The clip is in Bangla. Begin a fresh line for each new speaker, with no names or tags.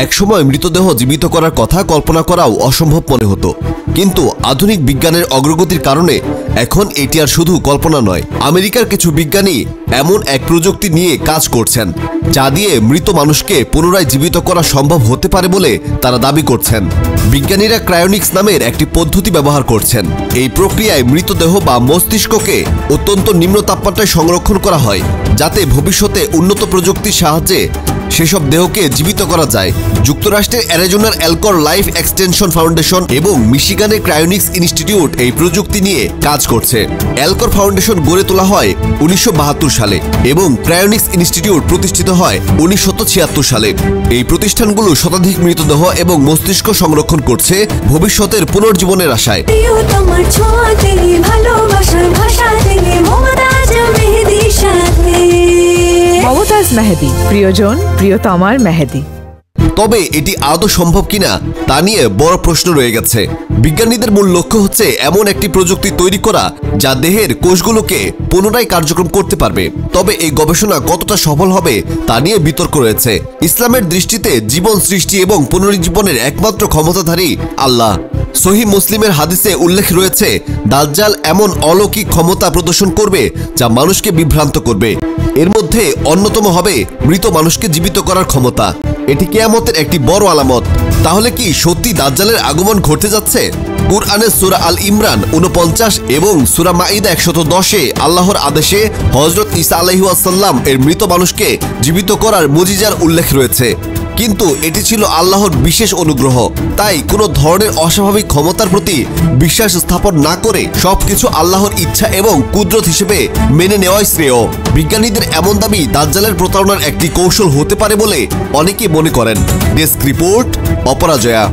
একসময় মৃতদেহ জীবিত করার কথা কল্পনা করাও অসম্ভব মনে হতো, কিন্তু আধুনিক বিজ্ঞানের অগ্রগতির কারণে এখন এটি আর শুধু কল্পনা নয়। আমেরিকার কিছু বিজ্ঞানী এমন এক প্রযুক্তি নিয়ে কাজ করছেন যা দিয়ে মৃত মানুষকে পুনরায় জীবিত করা সম্ভব হতে পারে বলে তারা দাবি করছেন। বিজ্ঞানীরা ক্রায়োনিক্স নামের একটি পদ্ধতি ব্যবহার করছেন। এই প্রক্রিয়ায় মৃতদেহ বা মস্তিষ্ককে অত্যন্ত নিম্ন তাপমাত্রায় সংরক্ষণ করা হয়, যাতে ভবিষ্যতে উন্নত প্রযুক্তির সাহায্যে সেসব দেহকে জীবিত করা যায়। যুক্তরাষ্ট্রের অ্যারিজোনার অ্যালকর লাইফ এক্সটেনশন ফাউন্ডেশন এবং মিশিগানের ক্রায়োনিক্স ইনস্টিটিউট এই প্রযুক্তি নিয়ে কাজ করছে। অ্যালকর ফাউন্ডেশন গড়ে তোলা হয় 1972 সালে এবং ক্রায়োনিক্স ইনস্টিটিউট প্রতিষ্ঠিত হয় 1976 সালে। এই প্রতিষ্ঠানগুলো শতাধিক মৃতদেহ এবং মস্তিষ্ক সংরক্ষণ করছে ভবিষ্যতের পুনর্জীবনের আশায়।
মমতাজ মেহেদী, প্রিয়জন প্রিয়তমার মেহেদী।
তবে এটি আদৌ সম্ভব কিনা তা নিয়ে বড় প্রশ্ন রয়ে গেছে। বিজ্ঞানীদের মূল লক্ষ্য হচ্ছে এমন একটি প্রযুক্তি তৈরি করা যা দেহের কোষগুলোকে পুনরায় কার্যক্রম করতে পারবে। তবে এই গবেষণা কতটা সফল হবে তা নিয়ে বিতর্ক রয়েছে। ইসলামের দৃষ্টিতে জীবন সৃষ্টি এবং পুনরুজ্জীবনের একমাত্র ক্ষমতাধারী আল্লাহ। সহিহ মুসলিমের হাদিসে উল্লেখ রয়েছে, দাজ্জাল এমন অলৌকিক ক্ষমতা প্রদর্শন করবে যা মানুষকে বিভ্রান্ত করবে। এর মধ্যে অন্যতম হবে মৃত মানুষকে জীবিত করার ক্ষমতা। এটি কিয়ামতের একটি বড় আলামত। তাহলে কি সত্যি দাজ্জালের আগমন ঘটতে যাচ্ছে? কুরআনের সূরা আল ইমরান 49 এবং সূরা মাঈদা 110-এ আল্লাহর আদেশে হযরত ঈসা আলাইহিস সালাম এর মৃত মানুষকে জীবিত করার মুজিজার উল্লেখ রয়েছে। কিন্তু এটি ছিল আল্লাহর বিশেষ অনুগ্রহ। তাই কোনো ধরনের অস্বাভাবিক ক্ষমতার প্রতি বিশ্বাস স্থাপন না করে সবকিছু আল্লাহর ইচ্ছা এবং কুদরত হিসেবে মেনে নেওয়াই শ্রেয়। বিজ্ঞানীদের এমন দাবি দাজ্জালের প্রতারণার একটি কৌশল হতে পারে বলে অনেকে মনে করেন। Desk report, অপরাজয়া।